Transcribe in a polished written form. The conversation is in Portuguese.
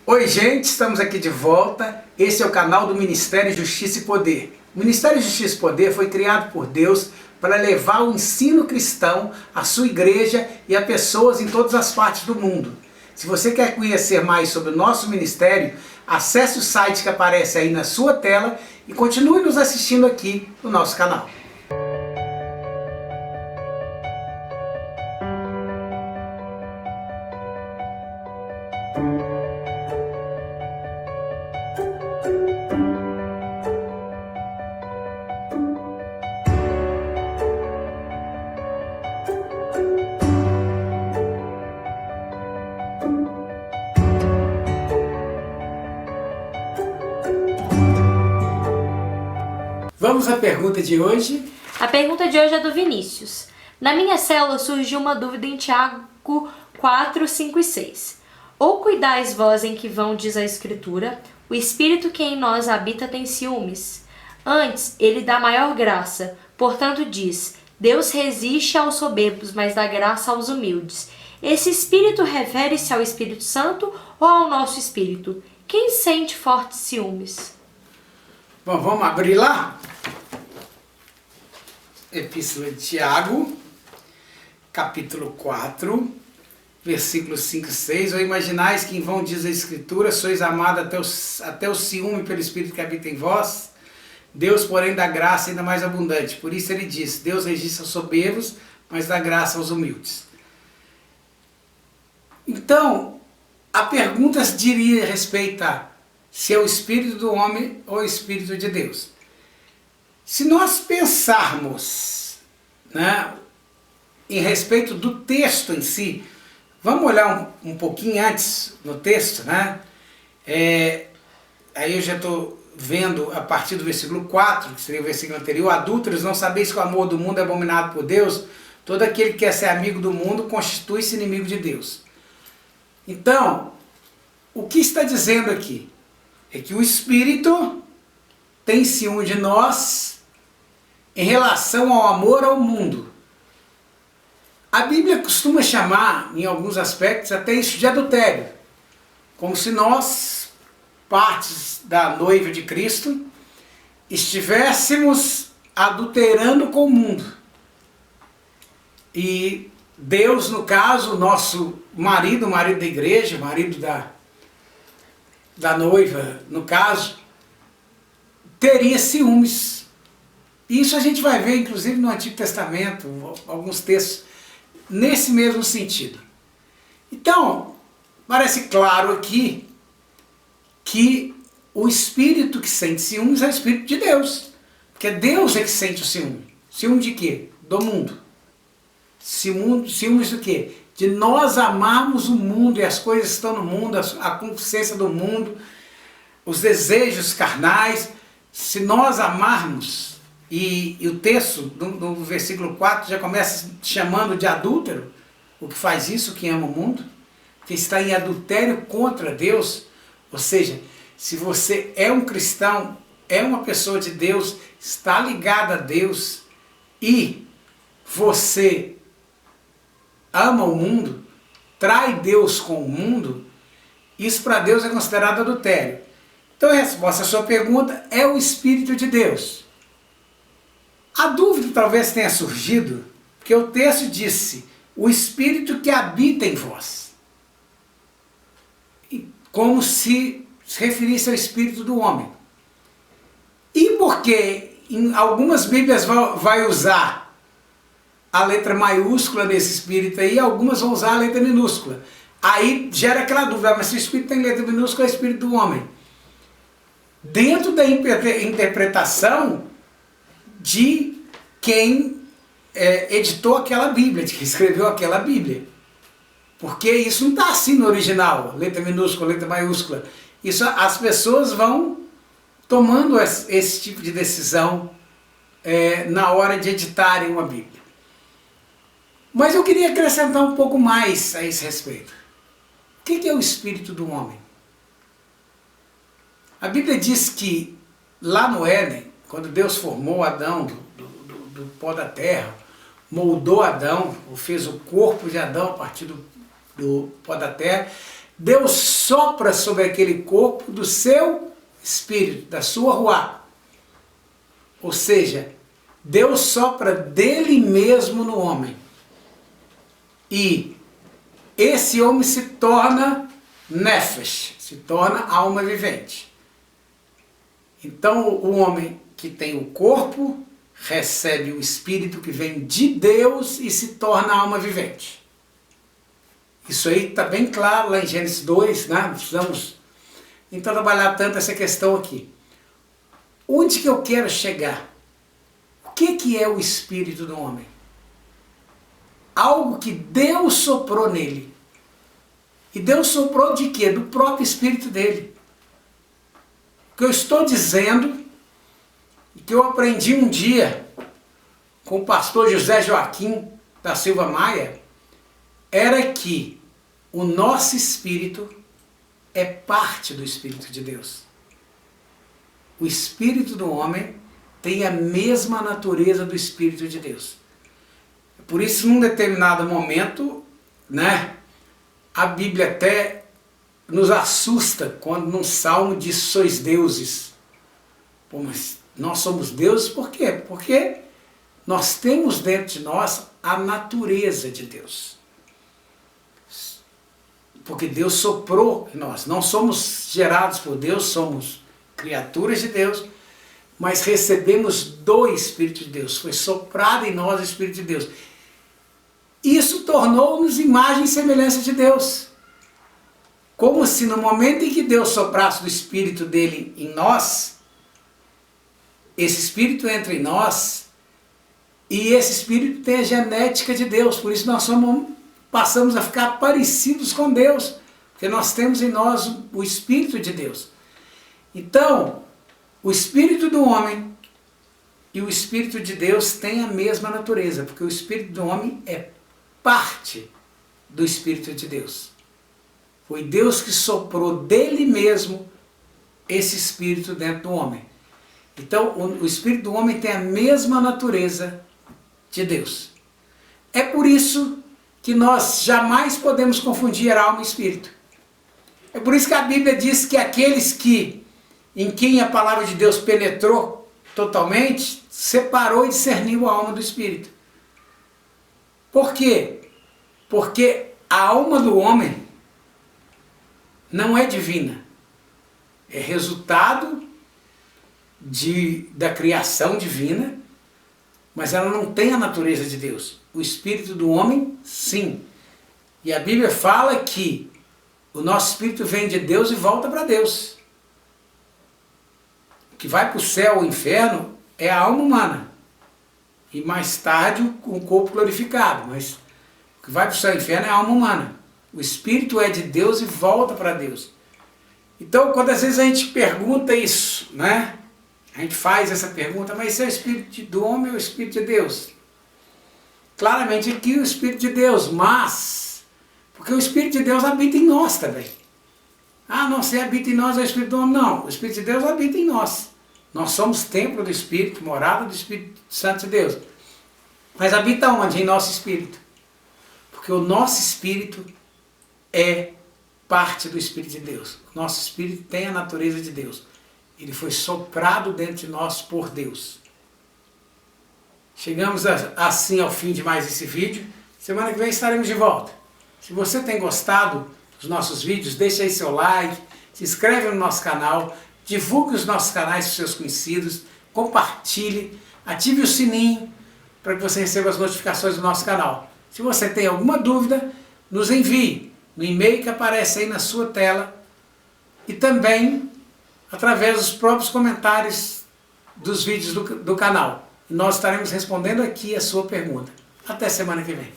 Oi gente, estamos aqui de volta. Esse é o canal do Ministério Justiça e Poder. O Ministério Justiça e Poder foi criado por Deus para levar o ensino cristão à sua igreja e a pessoas em todas as partes do mundo. Se você quer conhecer mais sobre o nosso ministério, acesse o site que aparece aí na sua tela e continue nos assistindo aqui no nosso canal. Vamos à pergunta de hoje. A pergunta de hoje é do Vinícius. Na minha célula surgiu uma dúvida em Tiago 4, 5 e 6. Ou cuidais vós em que vão, diz a Escritura, o Espírito que em nós habita tem ciúmes. Antes, ele dá maior graça. Portanto diz, Deus resiste aos soberbos, mas dá graça aos humildes. Esse Espírito refere-se ao Espírito Santo ou ao nosso Espírito? Quem sente fortes ciúmes? Bom, vamos abrir lá? Epístola de Tiago, capítulo 4, versículos 5 e 6. Ou imaginais que em vão diz a Escritura, sois amados até o ciúme pelo Espírito que habita em vós? Deus, porém, dá graça ainda mais abundante. Por isso ele diz, Deus resiste aos soberbos, mas dá graça aos humildes. Então, a pergunta diria respeito a se é o Espírito do homem ou o Espírito de Deus. Se nós pensarmos, né, em respeito do texto em si, vamos olhar um pouquinho antes no texto, né? Aí eu já estou vendo a partir do versículo 4, que seria o versículo anterior, adúlteros, não sabeis que o amor do mundo é abominado por Deus? Todo aquele que quer ser amigo do mundo constitui-se inimigo de Deus. Então, o que está dizendo aqui? É que o Espírito tem ciúme de nós em relação ao amor ao mundo. A Bíblia costuma chamar, em alguns aspectos, até isso de adultério. Como se nós, partes da noiva de Cristo, estivéssemos adulterando com o mundo. E Deus, no caso, nosso marido, o marido da igreja, o marido da noiva, no caso, teria ciúmes. Isso a gente vai ver, inclusive, no Antigo Testamento, alguns textos, nesse mesmo sentido. Então, parece claro aqui que o espírito que sente ciúmes é o Espírito de Deus. Porque Deus é que sente o ciúme. Ciúme de quê? Do mundo. Ciúmes do quê? De nós amarmos o mundo e as coisas que estão no mundo, a concupiscência do mundo, os desejos carnais. Se nós amarmos, e o texto no versículo 4 já começa chamando de adúltero, o que faz isso, que ama o mundo, que está em adultério contra Deus. Ou seja, se você é um cristão, é uma pessoa de Deus, está ligada a Deus e você ama o mundo, trai Deus com o mundo, isso para Deus é considerado adultério. Então a resposta à sua pergunta é o Espírito de Deus. A dúvida talvez tenha surgido, porque o texto disse, o Espírito que habita em vós. Como se referisse ao Espírito do homem. E porque em algumas Bíblias vai usar a letra maiúscula nesse Espírito aí, algumas vão usar a letra minúscula. Aí gera aquela dúvida, mas se o Espírito tem letra minúscula, é o Espírito do homem. Dentro da interpretação de quem editou aquela Bíblia, de quem escreveu aquela Bíblia. Porque isso não está assim no original, letra minúscula, letra maiúscula. Isso as pessoas vão tomando esse tipo de decisão na hora de editarem uma Bíblia. Mas eu queria acrescentar um pouco mais a esse respeito. O que é o espírito do homem? A Bíblia diz que lá no Éden, quando Deus formou Adão do pó da terra, moldou Adão, ou fez o corpo de Adão a partir do pó da terra, Deus sopra sobre aquele corpo do seu espírito, da sua ruá. Ou seja, Deus sopra dele mesmo no homem. E esse homem se torna nefesh, se torna alma vivente. Então o homem que tem o corpo recebe o espírito que vem de Deus e se torna alma vivente. Isso aí está bem claro lá em Gênesis 2, né? Não precisamos então trabalhar tanto essa questão aqui. Onde que eu quero chegar? O que é o espírito do homem? Algo que Deus soprou nele. E Deus soprou de quê? Do próprio espírito dele. O que eu estou dizendo, que eu aprendi um dia com o pastor José Joaquim da Silva Maia, era que o nosso espírito é parte do Espírito de Deus. O espírito do homem tem a mesma natureza do Espírito de Deus. Por isso, num determinado momento, né, a Bíblia até nos assusta quando num salmo diz: sois deuses. Pô, mas nós somos deuses por quê? Porque nós temos dentro de nós a natureza de Deus. Porque Deus soprou em nós. Não somos gerados por Deus, somos criaturas de Deus, mas recebemos do Espírito de Deus. Foi soprado em nós o Espírito de Deus. Isso tornou-nos imagem e semelhança de Deus. Como se no momento em que Deus soprasse o Espírito dele em nós, esse Espírito entra em nós e esse Espírito tem a genética de Deus. Por isso nós passamos a ficar parecidos com Deus, porque nós temos em nós o Espírito de Deus. Então, o Espírito do homem e o Espírito de Deus têm a mesma natureza, porque o Espírito do homem é parte do Espírito de Deus. Foi Deus que soprou dele mesmo esse Espírito dentro do homem. Então, o Espírito do homem tem a mesma natureza de Deus. É por isso que nós jamais podemos confundir alma e espírito. É por isso que a Bíblia diz que aqueles em quem a palavra de Deus penetrou totalmente, separou e discerniu a alma do espírito. Por quê? Porque a alma do homem não é divina. É resultado da criação divina, mas ela não tem a natureza de Deus. O espírito do homem, sim. E a Bíblia fala que o nosso espírito vem de Deus e volta para Deus. O que vai para o céu ou inferno é a alma humana. E mais tarde o corpo glorificado. Mas o que vai para o céu e inferno é a alma humana. O espírito é de Deus e volta para Deus. Então, quando às vezes a gente pergunta isso, né? A gente faz essa pergunta: mas esse é o espírito do homem ou o espírito de Deus? Claramente aqui o espírito de Deus, mas porque o espírito de Deus habita em nós também. Ah, não, se habita em nós é o espírito do homem. Não, o espírito de Deus habita em nós. Nós somos templo do Espírito, morada do Espírito Santo de Deus. Mas habita onde? Em nosso espírito. Porque o nosso espírito é parte do Espírito de Deus. O nosso espírito tem a natureza de Deus. Ele foi soprado dentro de nós por Deus. Chegamos assim ao fim de mais esse vídeo. Semana que vem estaremos de volta. Se você tem gostado dos nossos vídeos, deixe aí seu like, se inscreve no nosso canal, divulgue os nossos canais para os seus conhecidos, compartilhe, ative o sininho para que você receba as notificações do nosso canal. Se você tem alguma dúvida, nos envie no e-mail que aparece aí na sua tela e também através dos próprios comentários dos vídeos do canal. E nós estaremos respondendo aqui a sua pergunta. Até semana que vem.